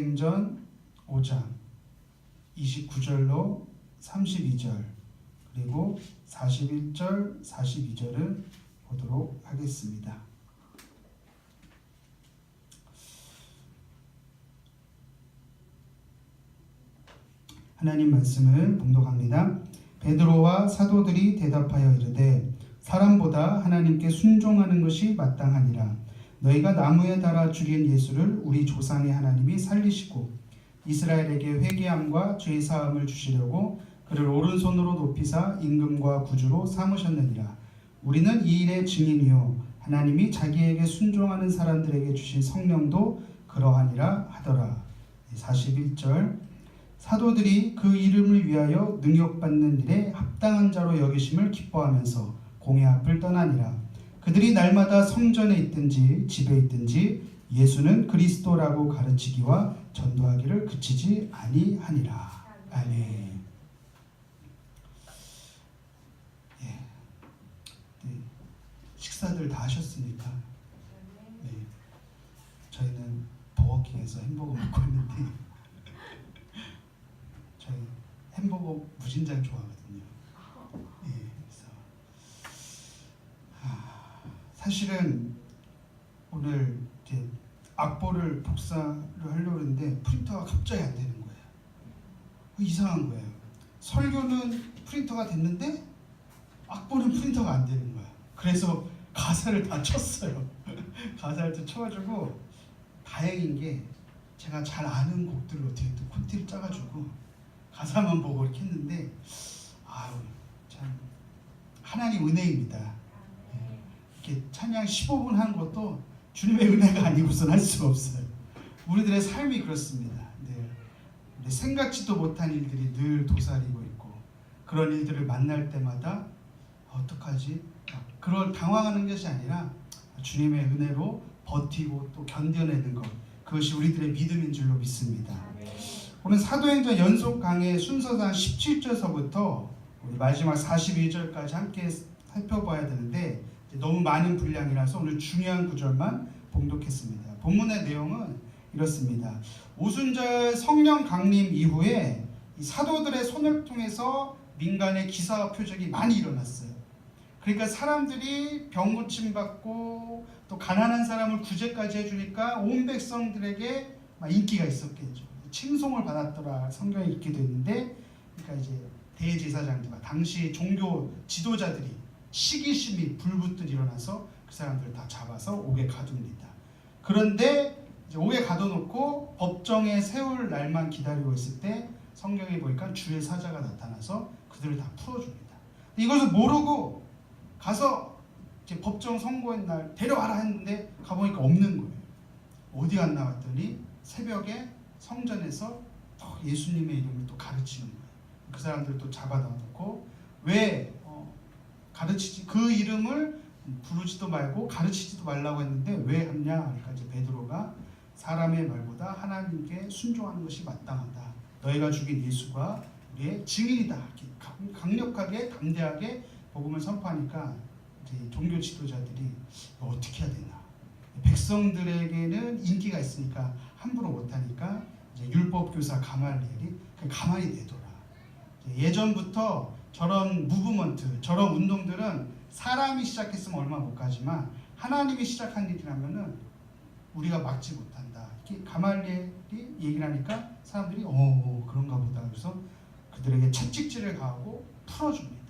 사도행전 5장 29절로 32절 그리고 41절, 42절을 보도록 하겠습니다. 하나님 말씀을 봉독합니다. 베드로와 사도들이 대답하여 이르되 사람보다 하나님께 순종하는 것이 마땅하니라. 너희가 나무에 달아 죽인 예수를 우리 조상의 하나님이 살리시고 이스라엘에게 회개함과 죄사함을 주시려고 그를 오른손으로 높이사 임금과 구주로 삼으셨느니라. 우리는 이 일의 증인이요 하나님이 자기에게 순종하는 사람들에게 주신 성령도 그러하니라 하더라. 41절 사도들이 그 이름을 위하여 능욕받는 일에 합당한 자로 여기심을 기뻐하면서 공회 앞을 떠나니라. 그들이 날마다 성전에 있든지 집에 있든지 예수는 그리스도라고 가르치기와 전도하기를 그치지 아니하니라. 아멘. 식사들 다 하셨습니까? 네. 저희는 버거킹에서 햄버거 먹고 있는데 저희 햄버거 무진장 좋아하거든요. 네, 그래서 사실은 오늘 이제 악보를 복사를 하려고 했는데 프린터가 갑자기 안 되는 거예요. 이상한 거예요. 설교는 프린터가 됐는데 악보는 프린터가 안 되는 거야. 그래서 가사를 다 쳤어요. 가사를 다 쳐가지고 다행인 게 제가 잘 아는 곡들을 어떻게 또 콘티를 짜가지고 가사만 보고 이렇게 했는데 참 하나님 은혜입니다. 이렇게 찬양 15분 하는 것도 주님의 은혜가 아니고선 할 수가 없어요. 우리들의 삶이 그렇습니다. 네. 생각지도 못한 일들이 늘 도사리고 있고 그런 일들을 만날 때마다 어떡하지? 그걸 당황하는 것이 아니라 주님의 은혜로 버티고 또 견뎌내는 것, 그것이 우리들의 믿음인 줄로 믿습니다. 오늘 사도행전 연속 강의 순서상 17절서부터 우리 마지막 42절까지 함께 살펴봐야 되는데 너무 많은 분량이라서 오늘 중요한 구절만 봉독했습니다. 본문의 내용은 이렇습니다. 오순절 성령 강림 이후에 사도들의 손을 통해서 민간의 기사와 표적이 많이 일어났어요. 그러니까 사람들이 병 고침 받고 또 가난한 사람을 구제까지 해주니까 온 백성들에게 인기가 있었겠죠. 칭송을 받았더라 성경에 읽게 됐는데, 그러니까 이제 대제사장들과 당시 종교 지도자들이 시기심이 불붙듯 일어나서 그 사람들을 다 잡아서 옥에 가둡니다. 그런데 이제 옥에 가둬놓고 법정에 세울 날만 기다리고 있을 때 성경에 보니까 주의 사자가 나타나서 그들을 다 풀어줍니다. 이것을 모르고 가서 이제 법정 선고의 날 데려와라 했는데 가보니까 없는 거예요. 어디 갔나 봤더니 새벽에 성전에서 예수님의 이름을 또 가르치는 거예요. 그 사람들 또 잡아다 놓고 왜 가르치지 그 이름을 부르지도 말고 가르치지도 말라고 했는데 왜 했냐? 그러니까 이제 베드로가 사람의 말보다 하나님께 순종하는 것이 마땅하다. 너희가 죽인 예수가 우리의 증인이다. 이렇게 강력하게 담대하게 복음을 선포하니까 이제 종교 지도자들이 어떻게 해야 되나? 백성들에게는 인기가 있으니까 함부로 못하니까 이제 율법 교사 가말리엘이 가만히 내둬라. 예전부터 저런 무브먼트, 저런 운동들은 사람이 시작했으면 얼마 못 가지만 하나님이 시작한 일이라면은 우리가 막지 못한다. 이렇게 가말리엘이 얘기를 하니까 사람들이 그런가 보다. 그래서 그들에게 채찍질을 가하고 풀어줍니다.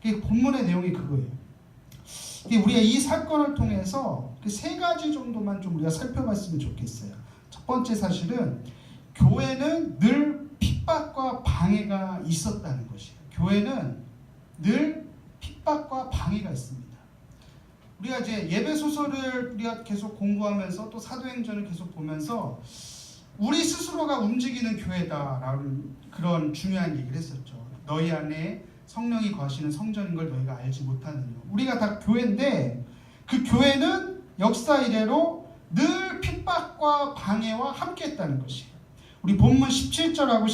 본문의 내용이 그거예요. 우리가 이 사건을 통해서 그 세 가지 정도만 좀 우리가 살펴봤으면 좋겠어요. 첫 번째 사실은 교회는 늘 핍박과 방해가 있었다는 것이에요. 교회는 늘 핍박과 방해가 있습니다. 우리가 이제 예배 소설을 우리가 계속 공부하면서 또 사도행전을 계속 보면서 우리 스스로가 움직이는 교회다라는 그런 중요한 얘기를 했었죠. 너희 안에 성령이 거하시는 성전인 걸 너희가 알지 못하느냐. 우리가 다 교회인데 그 교회는 역사 이래로 늘 핍박과 방해와 함께했다는 것이에요. 우리 본문 17절하고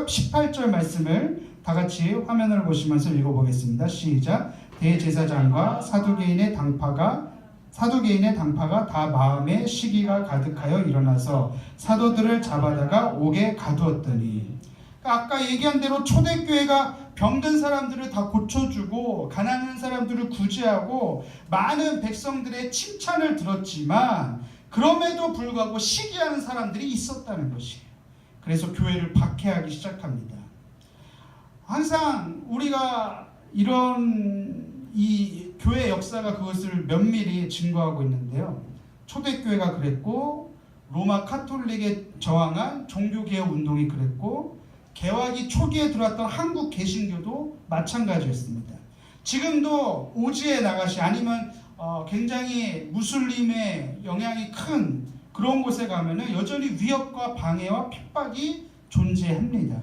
18절 말씀을 다 같이 화면을 보시면서 읽어보겠습니다. 시작. 대제사장과 사두개인의 당파가 사두개인의 당파가 다 마음에 시기가 가득하여 일어나서 사도들을 잡아다가 옥에 가두었더니, 그러니까 아까 얘기한 대로 초대교회가 병든 사람들을 다 고쳐주고 가난한 사람들을 구제하고 많은 백성들의 칭찬을 들었지만 그럼에도 불구하고 시기하는 사람들이 있었다는 것이에요. 그래서 교회를 박해하기 시작합니다. 항상 우리가 이 교회 역사가 그것을 면밀히 증거하고 있는데요. 초대교회가 그랬고 로마 카톨릭에 저항한 종교개혁 운동이 그랬고 개화기 초기에 들어왔던 한국 개신교도 마찬가지였습니다. 지금도 오지에 나가시 아니면 굉장히 무슬림의 영향이 큰 그런 곳에 가면은 여전히 위협과 방해와 핍박이 존재합니다.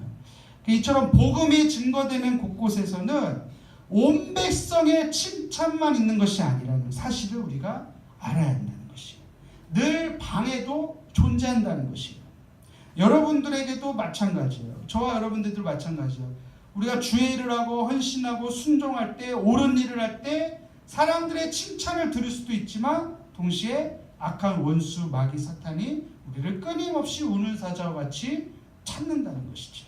이처럼 복음이 증거되는 곳곳에서는 온 백성의 칭찬만 있는 것이 아니라는 사실을 우리가 알아야 한다는 것이에요. 늘 방해도 존재한다는 것이에요. 여러분들에게도 마찬가지예요. 저와 여러분들도 마찬가지예요. 우리가 주의 일을 하고 헌신하고 순종할 때, 옳은 일을 할 때 사람들의 칭찬을 들을 수도 있지만 동시에 악한 원수 마귀 사탄이 우리를 끊임없이 우는 사자와 같이 찾는다는 것이죠.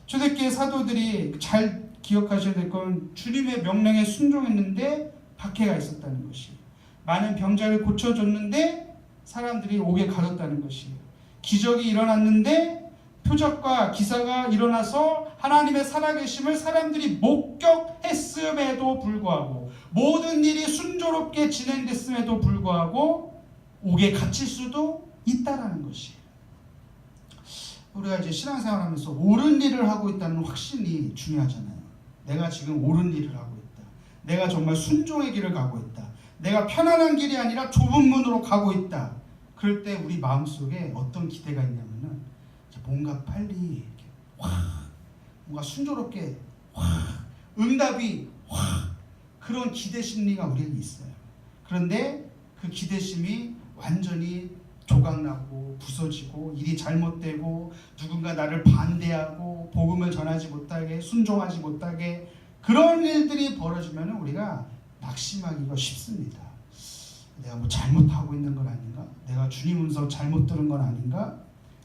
초대교회 사도들이 잘 기억하셔야 될 건 주님의 명령에 순종했는데 박해가 있었다는 것이에요. 많은 병자를 고쳐줬는데 사람들이 옥에 가뒀다는 것이에요. 기적이 일어났는데 표적과 기사가 일어나서 하나님의 살아계심을 사람들이 목격했음에도 불구하고 모든 일이 순조롭게 진행됐음에도 불구하고 옥에 갇힐 수도 있다라는 것이에요. 우리가 이제 신앙생활하면서 옳은 일을 하고 있다는 확신이 중요하잖아요. 내가 지금 옳은 일을 하고 있다. 내가 정말 순종의 길을 가고 있다. 내가 편안한 길이 아니라 좁은 문으로 가고 있다. 그럴 때 우리 마음속에 어떤 기대가 있냐면은 뭔가 빨리 이렇게 뭔가 순조롭게 응답이 그런 기대 심리가 우리에게 있어요. 그런데 그 기대심이 완전히 조각나고 부서지고 일이 잘못되고 누군가 나를 반대하고 복음을 전하지 못하게 순종하지 못하게 그런 일들이 벌어지면 우리가 낙심하기가 쉽습니다. 내가 뭐 잘못하고 있는 건 아닌가? 내가 주님 음성 잘못 들은 건 아닌가?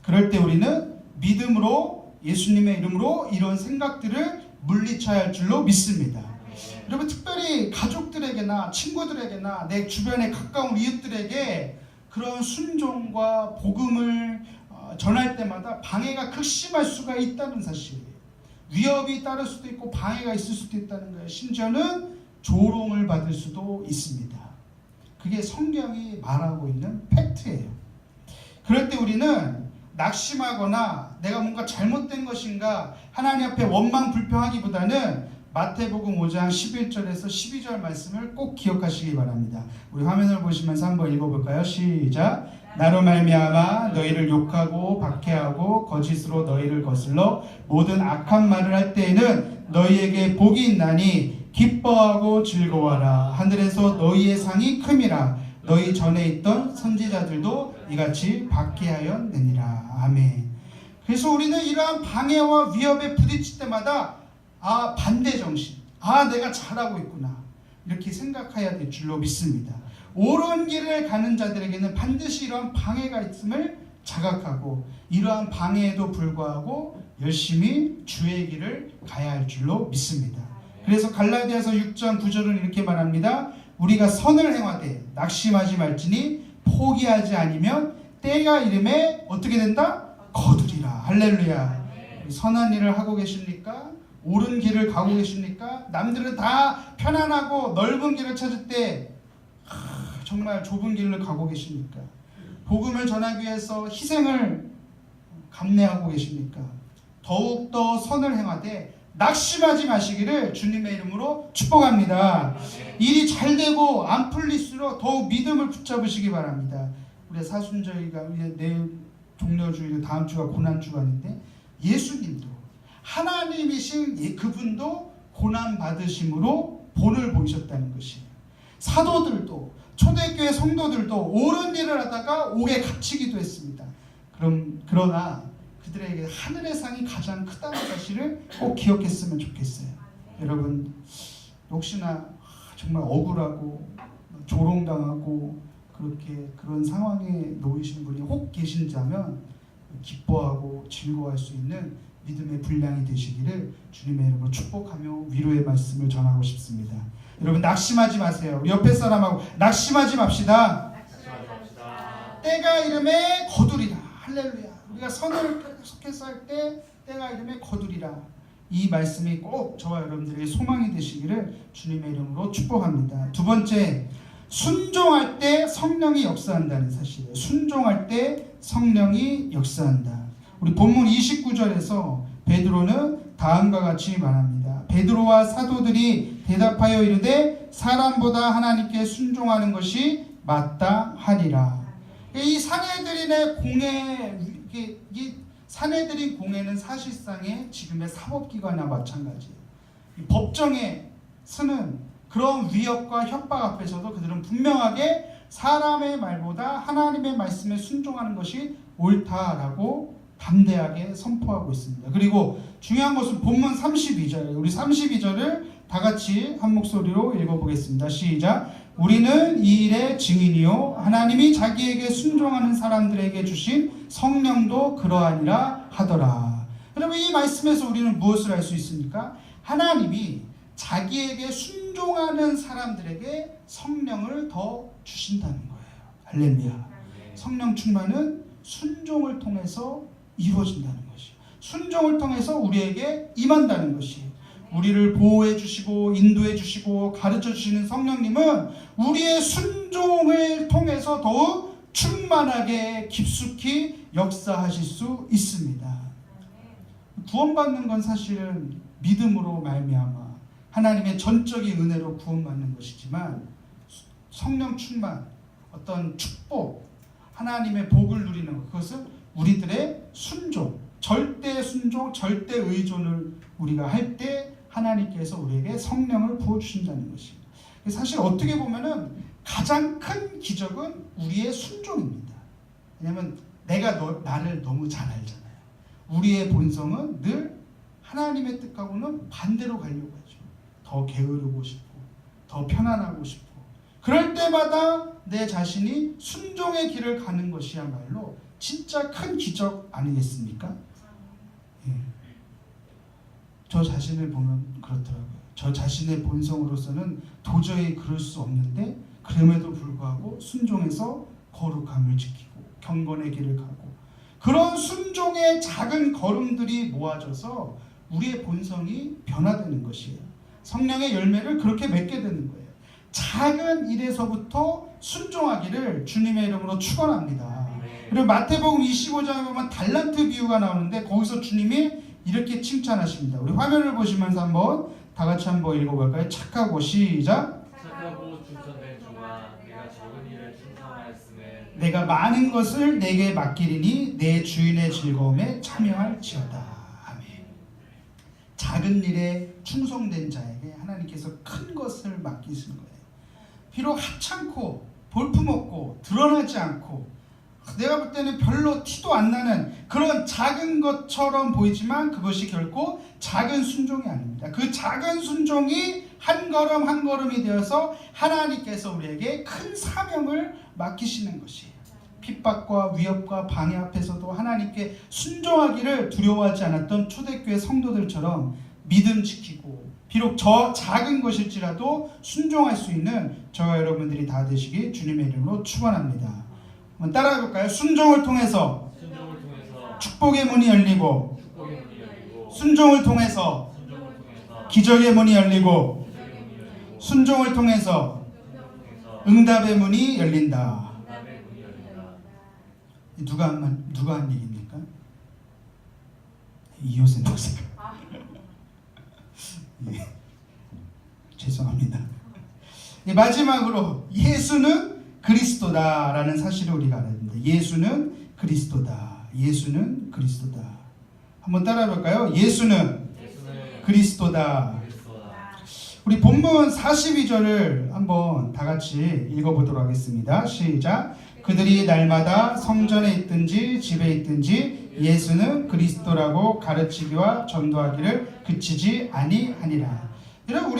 그럴 때 우리는 믿음으로 예수님의 이름으로 이런 생각들을 물리쳐야 할 줄로 믿습니다. 여러분 특별히 가족들에게나 친구들에게나 내 주변의 가까운 이웃들에게 그런 순종과 복음을 전할 때마다 방해가 극심할 수가 있다는 사실이에요. 위협이 따를 수도 있고 방해가 있을 수도 있다는 거예요. 심지어는 조롱을 받을 수도 있습니다. 그게 성경이 말하고 있는 팩트예요. 그럴 때 우리는 낙심하거나 내가 뭔가 잘못된 것인가 하나님 앞에 원망불평하기보다는 마태복음 5장 11절에서 12절 말씀을 꼭 기억하시기 바랍니다. 우리 화면을 보시면서 한번 읽어볼까요? 시작. 나로 말미암아 너희를 욕하고 박해하고 거짓으로 너희를 거슬러 모든 악한 말을 할 때에는 너희에게 복이 있나니 기뻐하고 즐거워하라. 하늘에서 너희의 상이 큼이라. 너희 전에 있던 선지자들도 이같이 박해하였느니라. 아멘. 그래서 우리는 이러한 방해와 위협에 부딪힐 때마다 반대 정신, 내가 잘하고 있구나 이렇게 생각해야 될 줄로 믿습니다. 옳은 길을 가는 자들에게는 반드시 이러한 방해가 있음을 자각하고 이러한 방해에도 불구하고 열심히 주의 길을 가야 할 줄로 믿습니다. 그래서 갈라디아서 6장 9절은 이렇게 말합니다. 우리가 선을 행하되 낙심하지 말지니 포기하지 아니면 때가 이름에 어떻게 된다? 거두리라. 할렐루야. 선한 일을 하고 계십니까? 옳은 길을 가고 계십니까? 남들은 다 편안하고 넓은 길을 찾을 때 정말 좁은 길을 가고 계십니까? 복음을 전하기 위해서 희생을 감내하고 계십니까? 더욱더 선을 행하되 낙심하지 마시기를 주님의 이름으로 축복합니다. 일이 잘 되고 안 풀릴수록 더욱 믿음을 붙잡으시기 바랍니다. 우리 사순절이가 내일 종려주일 다음 주가 고난주간인데 예수님도 하나님이신 그분도 고난 받으심으로 본을 보이셨다는 것이에요. 사도들도 초대교회 성도들도 옳은 일을 하다가 옥에 갇히기도 했습니다. 그러나 그들에게 하늘의 상이 가장 크다는 사실을 꼭 기억했으면 좋겠어요. 여러분 혹시나 정말 억울하고 조롱당하고 그렇게 그런 상황에 놓이신 분이 혹 계신다면 기뻐하고 즐거워할 수 있는 믿음의 분량이 되시기를 주님의 이름으로 축복하며 위로의 말씀을 전하고 싶습니다. 여러분 낙심하지 마세요. 우리 옆에 사람하고 낙심하지 맙시다. 때가 이름에 거두리라. 할렐루야. 우리가 선을 속해서 할 때 때가 이름에 거두리라. 이 말씀이 꼭 저와 여러분들에게 소망이 되시기를 주님의 이름으로 축복합니다. 두 번째, 순종할 때 성령이 역사한다는 사실이에요. 순종할 때 성령이 역사한다. 우리 본문 29절에서 베드로는 다음과 같이 말합니다. 베드로와 사도들이 대답하여 이르되 사람보다 하나님께 순종하는 것이 마땅하니라. 이 산헤드린의 공회, 이 산헤드린 공회는 사실상의 지금의 사법기관이나 마찬가지예요. 이 법정에 서는 그런 위협과 협박 앞에서도 그들은 분명하게 사람의 말보다 하나님의 말씀에 순종하는 것이 옳다라고 담대하게 선포하고 있습니다. 그리고 중요한 것은 본문 32절, 우리 32절을 다 같이 한 목소리로 읽어보겠습니다. 시작. 우리는 이 일의 증인이요 하나님이 자기에게 순종하는 사람들에게 주신 성령도 그러하니라 하더라. 여러분, 이 말씀에서 우리는 무엇을 알 수 있습니까? 하나님이 자기에게 순종하는 사람들에게 성령을 더 주신다는 거예요. 할렐루야. 성령 충만은 순종을 통해서 이루어진다는 것이에요. 순종을 통해서 우리에게 임한다는 것이에요. 우리를 보호해 주시고 인도해 주시고 가르쳐 주시는 성령님은 우리의 순종을 통해서 더욱 충만하게 깊숙이 역사하실 수 있습니다. 구원받는 건 사실은 믿음으로 말미암아 하나님의 전적인 은혜로 구원받는 것이지만 성령 충만, 어떤 축복, 하나님의 복을 누리는 것, 그것은 우리들의 순종, 절대 순종, 절대 의존을 우리가 할 때 하나님께서 우리에게 성령을 부어주신다는 것입니다. 사실 어떻게 보면은 가장 큰 기적은 우리의 순종입니다. 왜냐하면 내가 나를 너무 잘 알잖아요. 우리의 본성은 늘 하나님의 뜻하고는 반대로 가려고 하죠. 더 게으르고 싶고 더 편안하고 싶고 그럴 때마다 내 자신이 순종의 길을 가는 것이야말로 진짜 큰 기적 아니겠습니까? 예. 저 자신을 보면 그렇더라고요. 저 자신의 본성으로서는 도저히 그럴 수 없는데 그럼에도 불구하고 순종해서 거룩함을 지키고 경건의 길을 가고 그런 순종의 작은 걸음들이 모아져서 우리의 본성이 변화되는 것이에요. 성령의 열매를 그렇게 맺게 되는 거예요. 작은 일에서부터 순종하기를 주님의 이름으로 축원합니다. 그리고 마태복음 25장에 보면 달란트 비유가 나오는데 거기서 주님이 이렇게 칭찬하십니다. 우리 화면을 보시면서 한번 다 같이 한번 읽어볼까요? 착하고 시작. 착하고 충성된 종아, 내가 적은 일을 충성하였음에 내가 많은 것을 내게 맡기리니 내 주인의 즐거움에 참여할지어다. 아멘. 작은 일에 충성된 자에게 하나님께서 큰 것을 맡기시는 거예요. 비록 하찮고 볼품없고 드러나지 않고 내가 볼 때는 별로 티도 안 나는 그런 작은 것처럼 보이지만 그것이 결코 작은 순종이 아닙니다. 그 작은 순종이 한 걸음 한 걸음이 되어서 하나님께서 우리에게 큰 사명을 맡기시는 것이에요. 핍박과 위협과 방해 앞에서도 하나님께 순종하기를 두려워하지 않았던 초대교회 성도들처럼 믿음 지키고 비록 저 작은 것일지라도 순종할 수 있는 저와 여러분들이 다 되시기 주님의 이름으로 축원합니다. 한번 따라해 볼까요? 순종을 통해서 축복의 문이 열리고 순종을 통해서 기적의 문이 열리고 순종을 통해서 응답의 문이 열린다. 누가 한 얘기입니까? 이효세 목사가. 예. 죄송합니다. 마지막으로 예수는 그리스도다라는 사실을 우리가 알아야 됩니다. 예수는 그리스도다. 예수는 그리스도다. 한번 따라해볼까요? 예수는 그리스도다. 우리 본문 42절을 한번 다 같이 읽어보도록 하겠습니다. 시작. 그들이 날마다 성전에 있든지 집에 있든지 예수는 그리스도라고 가르치기와 전도하기를 그치지 아니하니라. 여러분,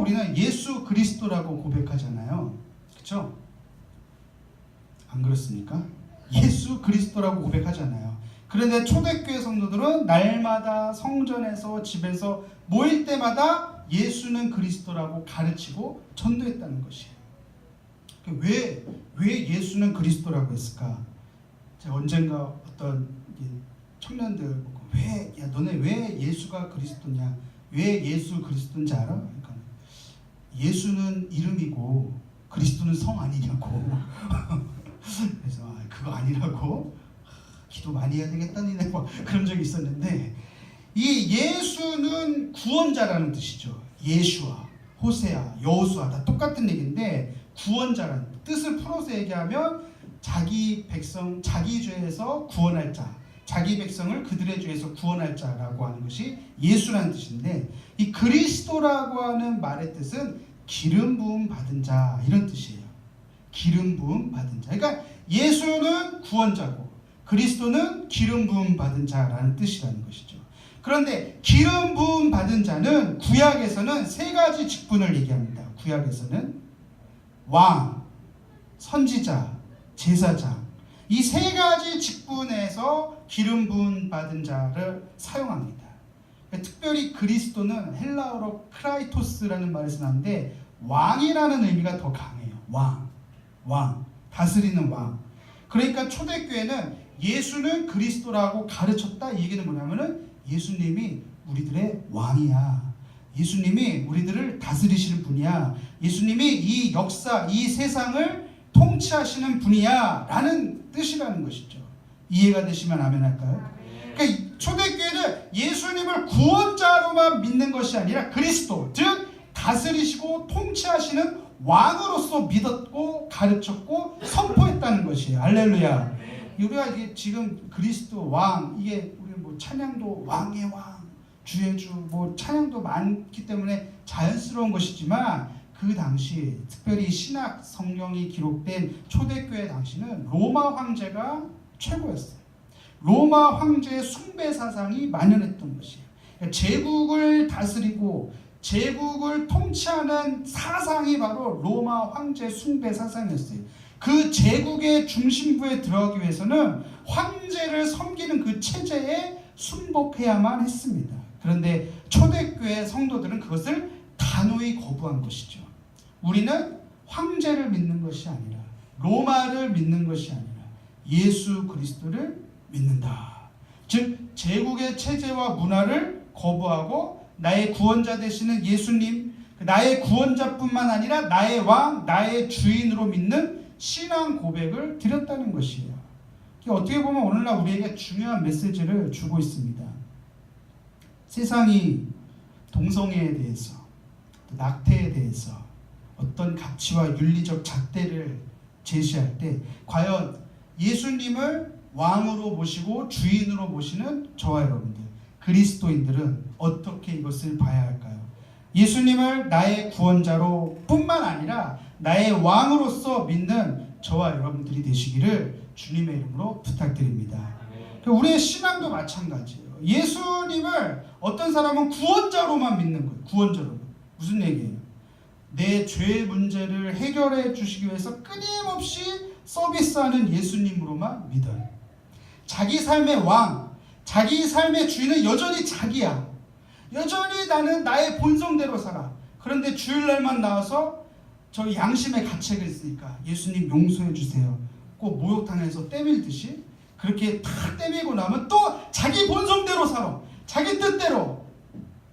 우리는 예수 그리스도라고 고백하잖아요. 그렇죠? 안 그렇습니까? 예수 그리스도라고 고백하잖아요. 그런데 초대교회 성도들은 날마다 성전에서 집에서 모일 때마다 예수는 그리스도라고 가르치고 전도했다는 것이에요. 왜 예수는 그리스도라고 했을까? 제가 언젠가 어떤 청년들 보고 야 너네 왜 예수가 그리스도냐? 왜 예수 그리스도인지 알아? 그러니까 예수는 이름이고 그리스도는 성 아니냐고. 그래서 그거 아니라고 기도 많이 해야 되겠다 니네 뭐 그런 적이 있었는데, 이 예수는 구원자라는 뜻이죠. 예수와 호세아, 여호수아 다 똑같은 얘기인데 구원자라는 뜻을 풀어서 얘기하면 자기 백성, 자기 죄에서 구원할 자, 자기 백성을 그들의 죄에서 구원할 자라고 하는 것이 예수라는 뜻인데, 이 그리스도라고 하는 말의 뜻은 기름 부음 받은 자 이런 뜻이에요. 기름 부음 받은 자. 그러니까 예수는 구원자고 그리스도는 기름 부음 받은 자라는 뜻이라는 것이죠. 그런데 기름 부음 받은 자는 구약에서는 세 가지 직분을 얘기합니다. 구약에서는 왕, 선지자, 제사장, 이 세 가지 직분에서 기름 부음 받은 자를 사용합니다. 특별히 그리스도는 헬라어로 크라이토스라는 말에서 나는데 왕이라는 의미가 더 강해요. 왕, 다스리는 왕. 그러니까 초대교회는 예수는 그리스도라고 가르쳤다. 이 얘기는 뭐냐면은 예수님이 우리들의 왕이야. 예수님이 우리들을 다스리시는 분이야. 예수님이 이 역사, 이 세상을 통치하시는 분이야 라는 뜻이라는 것이죠. 이해가 되시면 아멘 할까요? 그러니까 초대교회는 예수님을 구원자로만 믿는 것이 아니라 그리스도, 즉 다스리시고 통치하시는 왕으로서 믿었고 가르쳤고 선포했다는 것이에요. 할렐루야. 우리가 이게 지금 그리스도 왕, 이게 우리 뭐 찬양도 왕의 왕, 주의 주, 뭐 찬양도 많기 때문에 자연스러운 것이지만 그 당시 특별히 신약 성경이 기록된 초대교회 당시는 로마 황제가 최고였어요. 로마 황제의 숭배 사상이 만연했던 것이에요. 그러니까 제국을 다스리고 제국을 통치하는 사상이 바로 로마 황제 숭배 사상이었어요. 그 제국의 중심부에 들어가기 위해서는 황제를 섬기는 그 체제에 순복해야만 했습니다. 그런데 초대교회 성도들은 그것을 단호히 거부한 것이죠. 우리는 황제를 믿는 것이 아니라 로마를 믿는 것이 아니라 예수 그리스도를 믿는다. 즉 제국의 체제와 문화를 거부하고 나의 구원자 되시는 예수님, 나의 구원자뿐만 아니라 나의 왕, 나의 주인으로 믿는 신앙 고백을 드렸다는 것이에요. 어떻게 보면 오늘날 우리에게 중요한 메시지를 주고 있습니다. 세상이 동성애에 대해서, 낙태에 대해서 어떤 가치와 윤리적 잣대를 제시할 때 과연 예수님을 왕으로 모시고 주인으로 모시는 저와 여러분들, 그리스도인들은 어떻게 이것을 봐야 할까요? 예수님을 나의 구원자로 뿐만 아니라 나의 왕으로서 믿는 저와 여러분들이 되시기를 주님의 이름으로 부탁드립니다. 우리의 신앙도 마찬가지예요. 예수님을 어떤 사람은 구원자로만 믿는 거예요. 구원자로. 무슨 얘기예요? 내 죄의 문제를 해결해 주시기 위해서 끊임없이 서비스하는 예수님으로만 믿어요. 자기 삶의 왕, 자기 삶의 주인은 여전히 자기야. 여전히 나는 나의 본성대로 살아. 그런데 주일날만 나와서 저 양심의 가책을 있으니까 예수님 용서해 주세요. 꼭 목욕탕에서 때밀듯이 그렇게 탁 때밀고 나면 또 자기 본성대로 살아. 자기 뜻대로.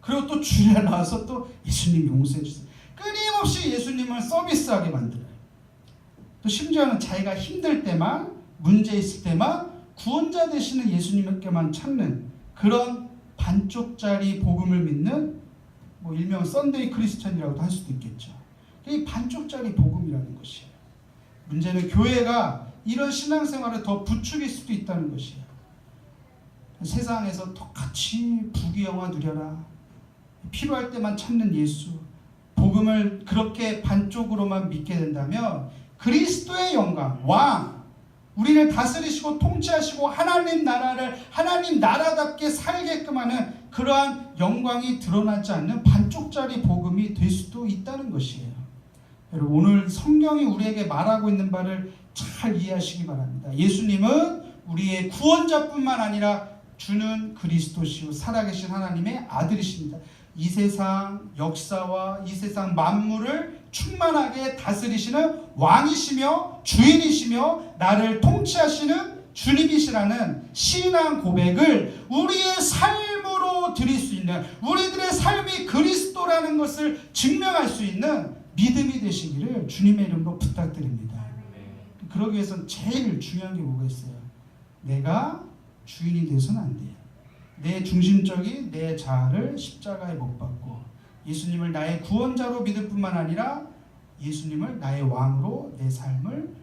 그리고 또 주일날 나와서 또 예수님 용서해 주세요. 끊임없이 예수님을 서비스하게 만들어요. 또 심지어는 자기가 힘들 때만, 문제 있을 때만 구원자 되시는 예수님께만 찾는 그런 반쪽짜리 복음을 믿는, 뭐 일명 썬데이 크리스천이라고도 할 수도 있겠죠. 이 반쪽짜리 복음이라는 것이에요. 문제는 교회가 이런 신앙생활을 더 부추길 수도 있다는 것이에요. 세상에서 똑같이 부귀영화 누려라, 필요할 때만 찾는 예수, 복음을 그렇게 반쪽으로만 믿게 된다면 그리스도의 영광, 왕, 우리를 다스리시고 통치하시고 하나님 나라를 하나님 나라답게 살게끔 하는 그러한 영광이 드러나지 않는 반쪽짜리 복음이 될 수도 있다는 것이에요. 여러분 오늘 성경이 우리에게 말하고 있는 바를 잘 이해하시기 바랍니다. 예수님은 우리의 구원자뿐만 아니라 주는 그리스도시요 살아계신 하나님의 아들이십니다. 이 세상 역사와 이 세상 만물을 충만하게 다스리시는 왕이시며 주인이시며 나를 통치하시는 주님이시라는 신앙 고백을 우리의 삶으로 드릴 수 있는, 우리들의 삶이 그리스도라는 것을 증명할 수 있는 믿음이 되시기를 주님의 이름으로 부탁드립니다. 그러기 위해서는 제일 중요한 게 뭐가 있어요? 내가 주인이 되어서는 안 돼요. 내 중심적인 내 자아를 십자가에 못 박고 예수님을 나의 구원자로 믿을 뿐만 아니라 예수님을 나의 왕으로 내 삶을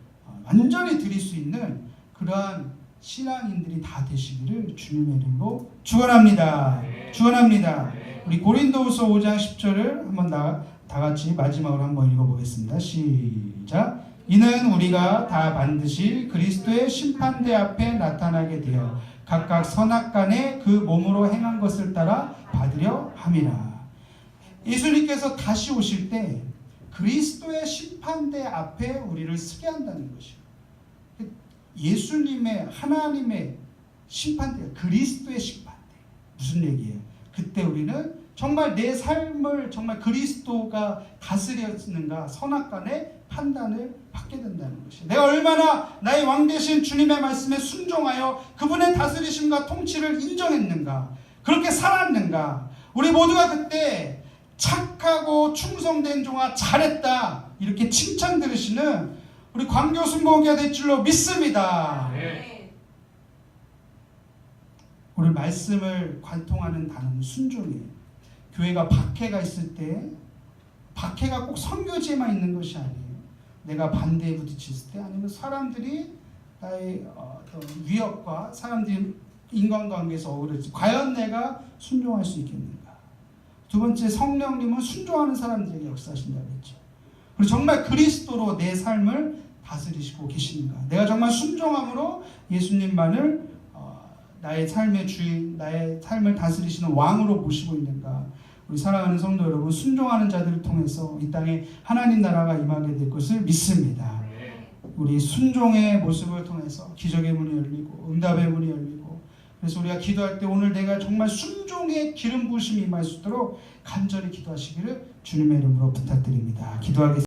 완전히 드릴 수 있는 그러한 신앙인들이 다 되시기를 주님의 이름으로 축원합니다. 축원합니다. 우리 고린도후서 5장 10절을 한번 다 같이 마지막으로 한번 읽어보겠습니다. 시작. 이는 우리가 다 반드시 그리스도의 심판대 앞에 나타나게 되어 각각 선악간에 그 몸으로 행한 것을 따라 받으려 함이라. 예수님께서 다시 오실 때 그리스도의 심판대 앞에 우리를 서게 한다는 것이에요. 예수님의 하나님의 심판대, 그리스도의 심판대. 무슨 얘기예요? 그때 우리는 정말 내 삶을 정말 그리스도가 다스렸는가 선악간의 판단을 받게 된다는 것이에요. 내가 얼마나 나의 왕 되신 주님의 말씀에 순종하여 그분의 다스리심과 통치를 인정했는가, 그렇게 살았는가. 우리 모두가 그때 착하고 충성된 종아 잘했다 이렇게 칭찬 들으시는 우리 광교순복이가 될 줄로 믿습니다. 네. 오늘 말씀을 관통하는 단어는 순종이에요. 교회가 박해가 있을 때 박해가 꼭 선교지에만 있는 것이 아니에요. 내가 반대에 부딪혔을 때 아니면 사람들이 나의 위협과 사람들이 인간관계에서 어그러지 과연 내가 순종할 수 있겠는가. 두 번째, 성령님은 순종하는 사람들에게 역사하신다고 했죠. 그리고 정말 그리스도로 내 삶을 다스리시고 계십니까? 내가 정말 순종함으로 예수님만을 나의 삶의 주인, 나의 삶을 다스리시는 왕으로 모시고 있는가? 우리 사랑하는 성도 여러분, 순종하는 자들을 통해서 이 땅에 하나님 나라가 임하게 될 것을 믿습니다. 우리 순종의 모습을 통해서 기적의 문이 열리고 응답의 문이 열리고, 그래서 우리가 기도할 때 오늘 내가 정말 순종의 기름 부으심이 임할 수 있도록 간절히 기도하시기를 주님의 이름으로 부탁드립니다. 기도하겠습니다.